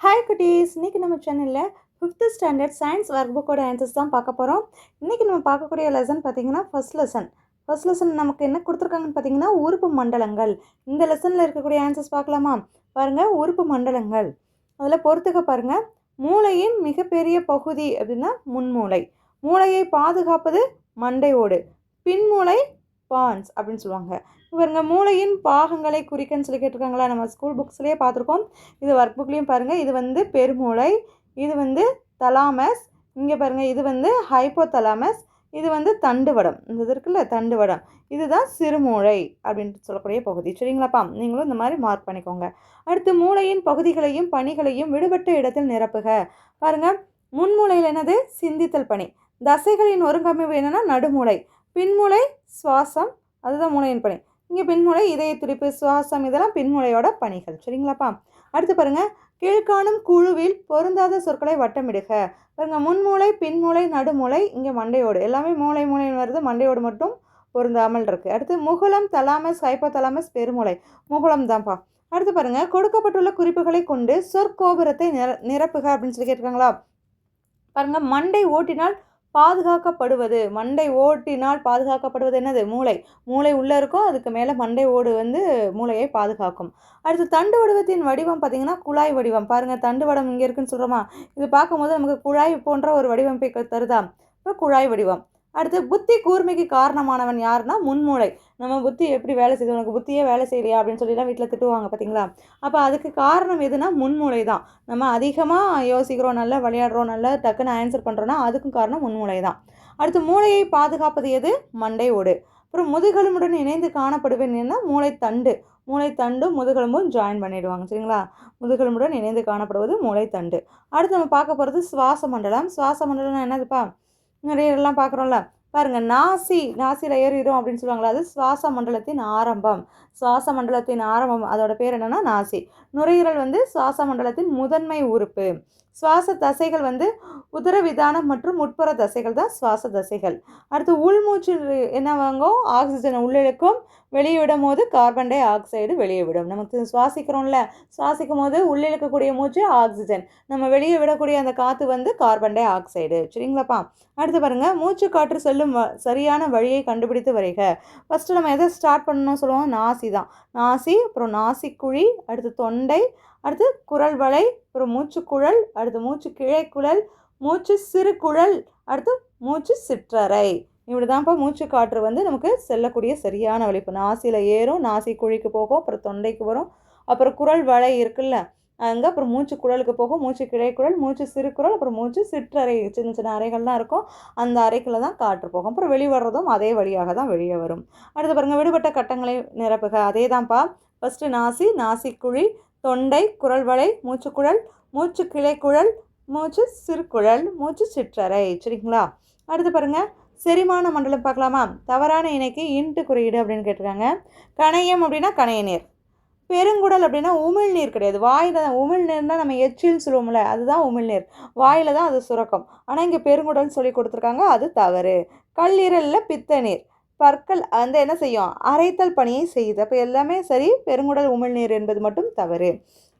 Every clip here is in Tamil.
ஹாய் குட்டீஸ், இன்றைக்கி நம்ம சேனலில் 5th ஸ்டாண்டர்ட் சயின்ஸ் ஒர்க் புக்கோட ஆன்சர்ஸ் தான் பார்க்க போகிறோம். இன்றைக்கி நம்ம பார்க்கக்கூடிய லெசன் பார்த்திங்கன்னா ஃபர்ஸ்ட் லெசன் நமக்கு என்ன கொடுத்துருக்காங்கன்னு பார்த்திங்கன்னா உறுப்பு மண்டலங்கள். இந்த லெசனில் இருக்கக்கூடிய ஆன்சர்ஸ் பார்க்கலாமா? பாருங்கள், உறுப்பு மண்டலங்கள். அதில் பொறுத்துக்க பாருங்கள். மூளையின் மிகப்பெரிய பகுதி அப்படின்னா முன்மூளை. மூளையை பாதுகாப்பது மண்டை ஓடு. பின்மூளை பான்ஸ் அப்படின்னு சொல்லுவாங்க. பாருங்க, மூளையின் பாகங்களை குறிக்கன்னு சொல்லி கேட்டிருக்காங்களா? நம்ம ஸ்கூல் புக்ஸ்லேயே பார்த்துருக்கோம். இது ஒர்க் புக்லேயும் பாருங்கள். இது வந்து பெருமூளை, இது வந்து தலாமஸ், இங்கே பாருங்கள் இது வந்து ஹைப்போதலாமஸ், இது வந்து தண்டுவடம். இந்த இது இருக்குல்ல தண்டுவடம், இதுதான் சிறுமூளை அப்படின்ட்டு சொல்லக்கூடிய பகுதி. சரிங்களாப்பா? நீங்களும் இந்த மாதிரி மார்க் பண்ணிக்கோங்க. அடுத்து மூளையின் பகுதிகளையும் பணிகளையும் விடுபட்ட இடத்தில் நிரப்புக. பாருங்கள், முன்மூளையில் என்னது? சிந்தித்தல் பணி. தசைகளின் ஒருங்கமைவு என்னென்னா நடுமூளை. பின்மூளை சுவாசம், அதுதான் மூளையின் பணி. இங்கே பின்மூளை இதய துடிப்பு, சுவாசம், இதெல்லாம் பின்மூளையோட பணிகள். சரிங்களாப்பா? அடுத்து பாருங்கள், கீழ்காணும் குழுவில் பொருந்தாத சொற்களை வட்டமிடுக. பாருங்கள், முன்மூளை, பின்மூளை, நடுமூளை, இங்கே மண்டையோடு, எல்லாமே மூளைன்னு வருது, மண்டையோடு மட்டும் பொருந்தாமல் இருக்குது. அடுத்து முகுளம், தலாமஸ், ஹைப்போதலாமஸ், பெருமூளை. முகுளம் தான்ப்பா. அடுத்து பாருங்கள், கொடுக்கப்பட்டுள்ள குறிப்புகளை கொண்டு சொற்கோபுரத்தை நிரப்புக அப்படின்னு சொல்லி கேட்டிருக்காங்களா? பாருங்கள், மண்டை ஓட்டினால் பாதுகாக்கப்படுவது. மண்டை ஓட்டினால் பாதுகாக்கப்படுவது என்னது? மூளை. மூளை உள்ளே இருக்கும், அதுக்கு மேலே மண்டை ஓடு வந்து மூளையை பாதுகாக்கும். அடுத்து தண்டு வடிவத்தின் வடிவம் பார்த்திங்கன்னா குழாய் வடிவம். பாருங்கள், தண்டு வடம் இங்கே இருக்குன்னு சொல்கிறோமா? இது பார்க்கும்போது நமக்கு குழாய் போன்ற ஒரு வடிவமைப்பை தருதா? இப்போ குழாய் வடிவம். அடுத்து புத்தி கூர்மைக்கு காரணமானவன் யாருன்னா முன்மூளை. நம்ம புத்தி எப்படி வேலை செய்யுது, உனக்கு புத்தியே வேலை செய்யலையா அப்படின்னு சொல்லிலாம் வீட்டில் திட்டுவாங்க பார்த்தீங்களா? அப்போ அதுக்கு காரணம் எதுனா முன்மூளை தான். நம்ம அதிகமாக யோசிக்கிறோம், நல்லா விளையாடுறோம், நல்லா டக்குன்னு ஆன்சர் பண்ணுறோன்னா அதுக்கும் காரணம் முன்மூளை தான். அடுத்து மூளையை பாதுகாப்பது எது? மண்டை ஓடு. அப்புறம் முதுகெலும்புடன் இணைந்து காணப்படுவேன் என்ன? மூளைத்தண்டு. மூளைத்தண்டும் முதுகெலும்பும் ஜாயின் பண்ணிவிடுவாங்க. சரிங்களா? முதுகெலும்புடன் இணைந்து காணப்படுவது மூளைத்தண்டு. அடுத்து நம்ம பார்க்க போகிறது சுவாச மண்டலம். சுவாச மண்டலம்னா என்னதுப்பா? நிறையெல்லாம் பார்க்குறோம்ல. பாருங்கள், நாசியில் ஏறிடும் அப்படின்னு சொல்லுவாங்களா? அது சுவாச மண்டலத்தின் ஆரம்பம். சுவாச மண்டலத்தின் ஆரம்பம், அதோட பேர் என்னென்னா நாசி. நுரையீரல் வந்து சுவாச மண்டலத்தின் முதன்மை உறுப்பு. சுவாச தசைகள் வந்து உதரவிதானம் மற்றும் உட்புற தசைகள் தான் சுவாச தசைகள். அடுத்து உள்மூச்சு என்ன வாங்கும்? ஆக்சிஜனை உள்ளிழுக்கும், வெளியே விடும் போது கார்பன் டை ஆக்சைடு வெளியே விடும். நமக்கு சுவாசிக்கிறோம்ல, சுவாசிக்கும் போது உள்ளிழுக்கக்கூடிய மூச்சு ஆக்சிஜன், நம்ம வெளியே விடக்கூடிய அந்த காற்று வந்து கார்பன் டை ஆக்சைடு. சரிங்களாப்பா? அடுத்து பாருங்கள், மூச்சு காற்று செல்லும் சரியான வழியை கண்டுபிடித்து வரைக. ஃபஸ்ட்டு நம்ம எதை ஸ்டார்ட் பண்ணணும் சொல்லுவோம்? நாசி தான். நாசி, அப்புறம் நாசிக்குழி, அடுத்து தொண்டை, அடுத்து குரல் வளை, அப்புறம் மூச்சுக்குழல், அடுத்து மூச்சு கிளைக்குழல், மூச்சு சிறுகுழல், அடுத்து மூச்சு சிற்றறை. இப்படி தான்ப்பா மூச்சு காற்று வந்து நமக்கு செல்லக்கூடிய சரியான வழி. இப்போ நாசியில் ஏறும், நாசி குழிக்கு போகும், அப்புறம் தொண்டைக்கு வரும், அப்புறம் குரல் வளை இருக்குல்ல அங்கே, அப்புறம் மூச்சு குழலுக்கு போகும், மூச்சு கிளைக்குழல், மூச்சு சிறுகுழல், அப்புறம் மூச்சு சிற்றறை, சின்ன சின்ன அறைகள்லாம் இருக்கும், அந்த அறைக்குள்ளே தான் காற்று போகும். அப்புறம் வெளிவடுறதும் அதே வழியாக தான் வெளியே வரும். அடுத்து பாருங்கள், விடுபட்ட கட்டங்களை நிரப்புக. அதே தான்ப்பா. ஃபஸ்ட்டு நாசி, நாசிக்குழி, தொண்டை, குரல் வளை, மூச்சுக்குழல், மூச்சு கிளைக்குழல், மூச்சு சிறுகுழல், மூச்சு சிற்றறை. சரிங்களா? அடுத்து பாருங்கள், செரிமான மண்டலம் பார்க்கலாமா? தவறான இணைக்கு இன்ட்டு குறியீடு அப்படின்னு கேட்டிருக்காங்க. கணையம் அப்படின்னா கணைய நீர். பெருங்குடல் அப்படின்னா உமிழ்நீர் கிடையாது, வாயில் தான். உமிழ்நீர்னால் நம்ம எச்சில்னு சொல்லுவோம்ல, அதுதான் உமிழ்நீர். வாயில் தான் அது சுரக்கும். ஆனால் இங்கே பெருங்குடல்னு சொல்லி கொடுத்துருக்காங்க, அது தவறு. கல்லீரலில் பித்த நீர். பற்கள் வந்து என்ன செய்யும்? அரைத்தல் பணியை செய்யுது. அப்போ எல்லாமே சரி, பெருங்குடல் உமிழ்நீர் என்பது மட்டும் தவறு.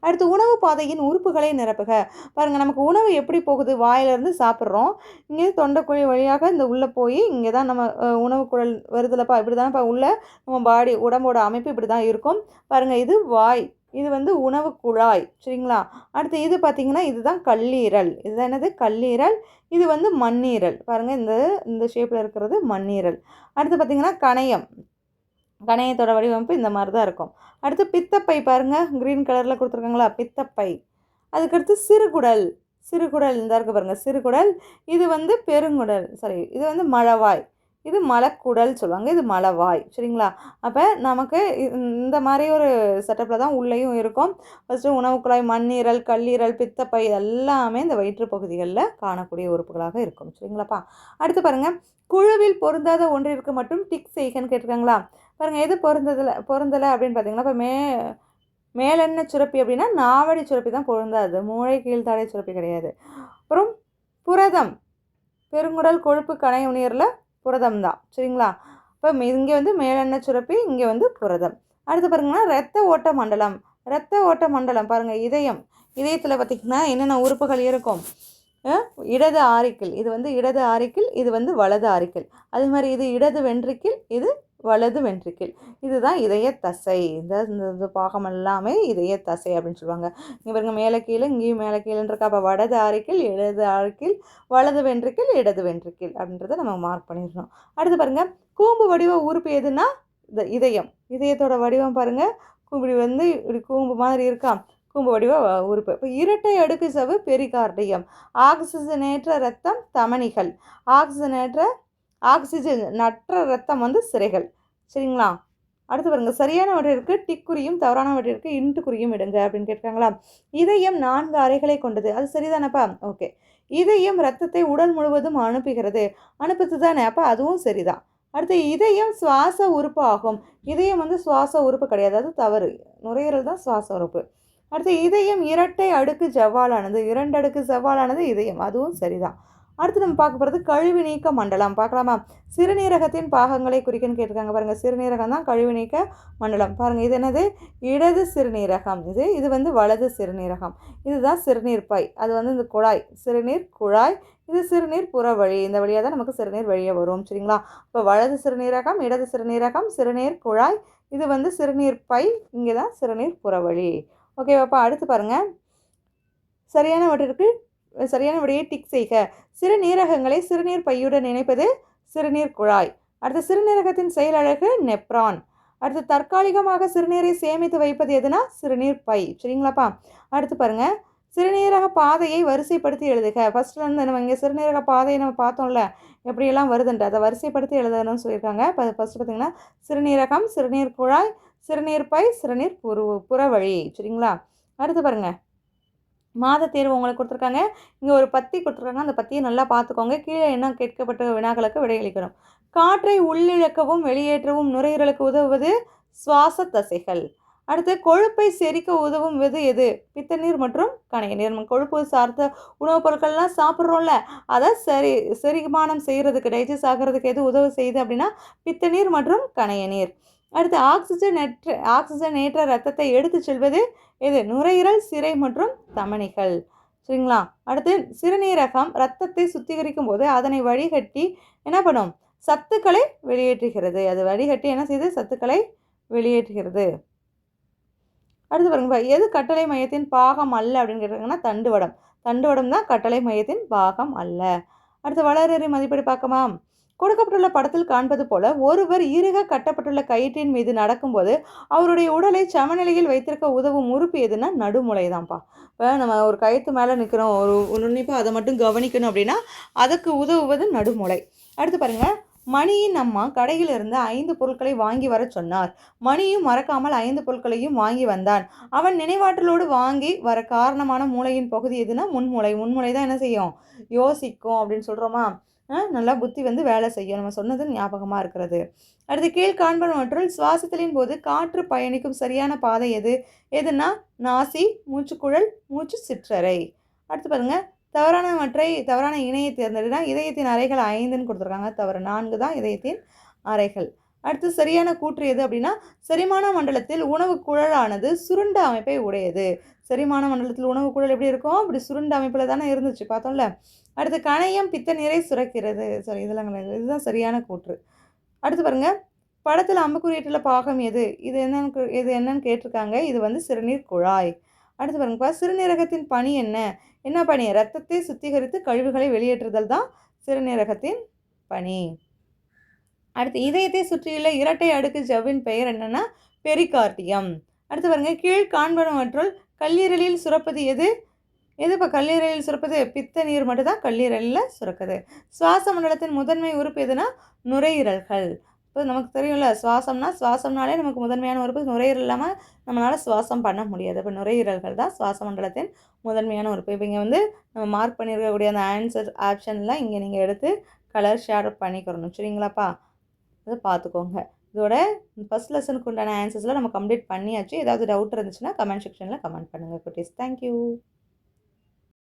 அடுத்து உணவு பாதையின் உறுப்புகளை நிரப்புக. பாருங்கள், நமக்கு உணவு எப்படி போகுது? வாயிலிருந்து சாப்பிட்றோம், இங்கே தொண்டைக்குழி வழியாக இந்த உள்ளே போய் இங்கே தான் நம்ம உணவு குழல் வருதுலப்பா. இப்படி தானப்பா உள்ள நம்ம பாடி உடம்போட அமைப்பு இப்படி தான் இருக்கும். பாருங்கள், இது வாய், இது வந்து உணவு குழாய். சரிங்களா? அடுத்து இது பார்த்திங்கன்னா இதுதான் கல்லீரல். இதுதான் என்னது? கல்லீரல். இது வந்து மண்ணீரல். பாருங்கள், இந்த ஷேப்பில் இருக்கிறது மண்ணீரல். அடுத்து பார்த்திங்கன்னா கணையம். கணையத்தோட வடிவமைப்பு இந்த மாதிரி தான் இருக்கும். அடுத்து பித்தப்பை. பாருங்கள், க்ரீன் கலரில் கொடுத்துருக்காங்களா? பித்தப்பை. அதுக்கடுத்து சிறுகுடல். சிறுகுடல் இந்த இருக்குது பாருங்கள், சிறுகுடல். இது வந்து பெருங்குடல், சாரி, இது வந்து மலவாய். இது மலக்குடல் சொல்லுவாங்க, இது மலவாய். சரிங்களா? அப்போ நமக்கு இந்த மாதிரி ஒரு செட்டப்பில் தான் உள்ளேயும் இருக்கும். ஃபஸ்ட்டு உணவு குழாய், மண்ணீரல், கல்லீரல், பித்தப்பை எல்லாமே இந்த வயிற்று பகுதிகளில் காணக்கூடிய உறுப்புகளாக இருக்கும். சரிங்களாப்பா? அடுத்து பாருங்கள், குழுவில் பொருந்தாத ஒன்றிற்கு மட்டும் டிக் செய்கன்னு கேட்டிருக்காங்களா? பாருங்கள், எது பொருந்தலை அப்படின்னு பார்த்தீங்கன்னா, இப்போ மேலெண்ண சுரப்பி அப்படின்னா நாவடி சுரப்பி தான் பொருந்தாது, மூளை கீழ்த்தாடை சுரப்பி கிடையாது. அப்புறம் புரதம், பெருங்குடல், கொழுப்பு, கணைய நீரில் புரதம் தான். சரிங்களா? இப்போ இங்கே வந்து மேலெண்ண சுரப்பி, இங்கே வந்து புரதம். அடுத்து பாருங்கன்னா இரத்த ஓட்ட மண்டலம். இரத்த ஓட்ட மண்டலம் பாருங்கள், இதயம். இதயத்தில் பார்த்திங்கன்னா என்னென்ன உறுப்புகள் இருக்கும்? இடது ஆரிக்கிள், இது வந்து இடது ஆரிக்கிள், இது வந்து வலது ஆரிக்கிள். அதே மாதிரி இது இடது வென்ட்ரிக்கிள், இது வலது வென்ட்ரிக்கிள். இதுதான் இதய தசை. இந்த பாகம் எல்லாமே இதய தசை அப்படின்னு சொல்லுவாங்க. இங்கே பாருங்க, மேலே கீழே, இங்கேயும் மேலே கீழேன்னு இருக்கா. அப்போ வடது ஆரிக்கிள், இடது ஆரிக்கிள், வலது வென்ட்ரிக்கிள், இடது வென்ட்ரிக்கிள் அப்படின்றத நம்ம மார்க் பண்ணிடணும். அடுத்து பாருங்கள், கூம்பு வடிவ உறுப்பு எதுனா இதயம். இதயத்தோட வடிவம் பாருங்கள், இப்படி வந்து இப்படி கூம்பு மாதிரி இருக்கா, கூம்பு வடிவ உறுப்பு. இப்போ இரட்டை அடுக்கு சவ்வு பெரிகார்டியம். ஆக்சிஜனேற்ற இரத்தம் தமனிகள். ஆக்சிஜனற்ற இரத்தம் வந்து சிரைகள். சரிங்களா? அடுத்து பாருங்க, சரியானவற்றிற்கு டிக் குறியும் தவறானவற்றிற்கு இன்ட்டு குறியும் இடுங்க அப்படின்னு கேட்காங்களா. இதயம் 4 அறைகளை கொண்டது. அது சரிதானப்பா? ஓகே. இதயம் ரத்தத்தை உடல் முழுவதும் அனுப்புது தானே, அப்போ அதுவும் சரிதான். அடுத்து, இதயம் சுவாச உறுப்பு ஆகும். இதயம் வந்து சுவாச உறுப்பு கிடையாது, அது தவறு. நுரையீரல் தான் சுவாச உறுப்பு. அடுத்து, இதயம் இரட்டை அடுக்கு ஜவ்வாலானது. 2 அடுக்கு ஜவ்வாலானது இதயம், அதுவும் சரிதான். அடுத்து நம்ம பார்க்க போகிறது கழிவு நீக்க மண்டலம். பார்க்கலாமா? சிறுநீரகத்தின் பாகங்களை குறிக்கன்னு கேட்டிருக்காங்க பாருங்கள். சிறுநீரகம் தான் கழிவு நீக்க மண்டலம். பாருங்கள், இது என்னது? இடது சிறுநீரகம். இது வந்து வலது சிறுநீரகம். இதுதான் சிறுநீர் பை. அது வந்து இந்த குழாய், சிறுநீர் குழாய். இது சிறுநீர் புற வழி. இந்த வழியாக தான் நமக்கு சிறுநீர் வழியே வரும். சரிங்களா? இப்போ வலது சிறுநீரகம், இடது சிறுநீரகம், சிறுநீர் குழாய். இது வந்து சிறுநீர் பை. இங்கே தான் சிறுநீர் புற வழி. ஓகேவாப்பா? அடுத்து பாருங்கள், சரியான விடையை டிக் செய்க. சிறுநீரகங்களை சிறுநீர் பையுடன் இணைப்பது சிறுநீர் குழாய். அடுத்து, சிறுநீரகத்தின் செயலழகு நெப்ரான். அடுத்து, தற்காலிகமாக சிறுநீரை சேமித்து வைப்பது எதுனா சிறுநீர் பை. சரிங்களாப்பா? அடுத்து பாருங்க, சிறுநீரக பாதையை வரிசைப்படுத்தி எழுதுக. ஃபர்ஸ்ட்லேருந்து நம்ம இங்கே சிறுநீரக பாதையை நம்ம பார்த்தோம்ல, எப்படியெல்லாம் வருதுன்ட்டு அதை வரிசைப்படுத்தி எழுதணும்னு சொல்லியிருக்காங்க. இப்போ ஃபஸ்ட்டு பார்த்திங்கன்னா, சிறுநீரகம், சிறுநீர் குழாய், சிறுநீர் பை, சிறுநீர் புறவழி. சரிங்களா? அடுத்து பாருங்கள், மாத தேர்வு உங்களுக்கு கொடுத்துருக்காங்க. இங்கே ஒரு பத்தி கொடுத்துருக்காங்க. அந்த பத்தியை நல்லா பார்த்துக்கோங்க. கீழே என்ன கேட்கப்பட்ட வினாக்களுக்கு விடையளிக்கணும். காற்றை உள்ளிழக்கவும் வெளியேற்றவும் நுரையீரலுக்கு உதவுவது சுவாச தசைகள். அடுத்து, கொழுப்பை செரிக்க உதவும் எது? பித்தநீர் மற்றும் கணைய நீர். கொழுப்பு சார்ந்த உணவுப் பொருட்கள்லாம் சாப்பிட்றோம்ல, அதை செரிமானம் செய்கிறதுக்கு, டைஜஸ்ட் ஆகிறதுக்கு எது உதவி செய்யுது அப்படின்னா பித்தநீர் மற்றும் கணைய நீர். அடுத்து, ஆக்சிஜனேற்ற ரத்தத்தை எடுத்து செல்வது எது? நுரையீரல், சிரை மற்றும் தமனிகள். சரிங்களா? அடுத்து, சிறுநீரகம் ரத்தத்தை சுத்திகரிக்கும் போது அதனை வடிகட்டி என்ன பண்ணும்? சத்துக்களை வெளியேற்றுகிறது. அது வடிகட்டி என்ன செய்யுது? சத்துக்களை வெளியேற்றுகிறது. அடுத்து பாருங்க, எது கட்டளை மையத்தின் பாகம் அல்ல அப்படின்னு கேட்டாங்கன்னா தண்டுவடம். தண்டுவடம் தான் கட்டளை மையத்தின் பாகம் அல்ல. அடுத்து, வளரறி மதிப்பீடு பார்க்கமா? கொடுக்கப்பட்டுள்ள படத்தில் காண்பது போல ஒருவர் இறுக கட்டப்பட்டுள்ள கயிற்றின் மீது நடக்கும்போது அவருடைய உடலை சமநிலையில் வைத்திருக்க உதவும் உறுப்பு எதுனா நடுமுலை தான்ப்பா. இப்போ நம்ம ஒரு கயிற்று மேலே நிற்கிறோம், ஒரு உன்னிப்பாக அதை மட்டும் கவனிக்கணும் அப்படின்னா அதுக்கு உதவுவது நடுமுலை. அடுத்து பாருங்கள், மணியின் அம்மா கடையில் இருந்து 5 பொருட்களை வாங்கி வர சொன்னார். மணியும் மறக்காமல் 5 பொருட்களையும் வாங்கி வந்தான். அவன் நினைவாற்றலோடு வாங்கி வர காரணமான மூளையின் பகுதி எதுனா முன்மூளை. முன்மூளை தான் என்ன செய்யும்? யோசிக்கும் அப்படின்னு சொல்கிறோமா? நல்லா புத்தி வந்து வேலை செய்யும். நம்ம சொன்னது ஞாபகமாக இருக்கிறது. அடுத்து, கீழ்காண்பனவற்றுள் சுவாசத்தின் போது காற்று பயணிக்கும் சரியான பாதை எதுனா நாசி, மூச்சுக்குழல், மூச்சு சிற்றறை. அடுத்து பாருங்க, தவறான இணையை தேர்ந்தெடுனா இதயத்தின் அறைகள் 5ன்னு கொடுத்துருக்காங்க. தவறு 4 தான் இதயத்தின் அறைகள். அடுத்து, சரியான கூற்று எது அப்படின்னா செரிமான மண்டலத்தில் உணவு குழலானது சுருண்ட அமைப்பை உடையது. செரிமான மண்டலத்தில் உணவு குழல் எப்படி இருக்கும்? அப்படி சுருண்ட அமைப்பில் தானே இருந்துச்சு, பார்த்தோம்ல. அடுத்து, கணையம் பித்த நீரை சுரக்கிறது. சரி, இதெல்லாம் கிடையாது. இதுதான் சரியான கூற்று. அடுத்து பாருங்க, படத்தில் அம்புக்குறியிட்டுள்ள பாகம் எது? இது என்னன்னு கேட்டிருக்காங்க. இது வந்து சிறுநீர் குழாய். அடுத்து பாருங்கப்பா, சிறுநீரகத்தின் பணி என்ன பணி? ரத்தத்தை சுத்திகரித்து கழிவுகளை வெளியேற்றுதல் தான் சிறுநீரகத்தின் பணி. அடுத்து, இதயத்தை சுற்றியுள்ள இரட்டை அடுக்கு ஜவ்வின் பெயர் என்னன்னா பெரிகார்டியம். அடுத்து பாருங்க, கீழ் காண்பனவற்றுள் கல்லீரலில் சுரப்பது எது? இப்போ கல்லீரலில் சுரப்பது பித்த நீர் மட்டும் தான் கல்லீரலில் சுரக்குது. சுவாச மண்டலத்தின் முதன்மை உறுப்பு எதுனா நுரையீரல்கள். இப்போ நமக்கு தெரியும்ல, சுவாசம்னாலே நமக்கு முதன்மையான உறுப்பு நுரையீரல். இல்லாமல் நம்மளால் சுவாசம் பண்ண முடியாது. இப்போ நுரையீரல்கள் தான் சுவாச மண்டலத்தின் முதன்மையான உறுப்பு. இப்போ இங்கே வந்து நம்ம மார்க் பண்ணியிருக்கக்கூடிய அந்த ஆன்சர் ஆப்ஷன்லாம் இங்கே நீங்கள் எடுத்து கலர் ஷேர் பண்ணிக்கிறணும். சரிங்களாப்பா? அதை பார்த்துக்கோங்க. இதோட ஃபஸ்ட் லெசனுக்கு உண்டான ஆன்சர்ஸ்லாம் நம்ம கம்ப்ளீட் பண்ணியாச்சு. ஏதாவது டவுட் இருந்துச்சுன்னா கமெண்ட் செக்ஷனில் கமெண்ட் பண்ணுங்கள் குட்டீஸ். தேங்க்யூ.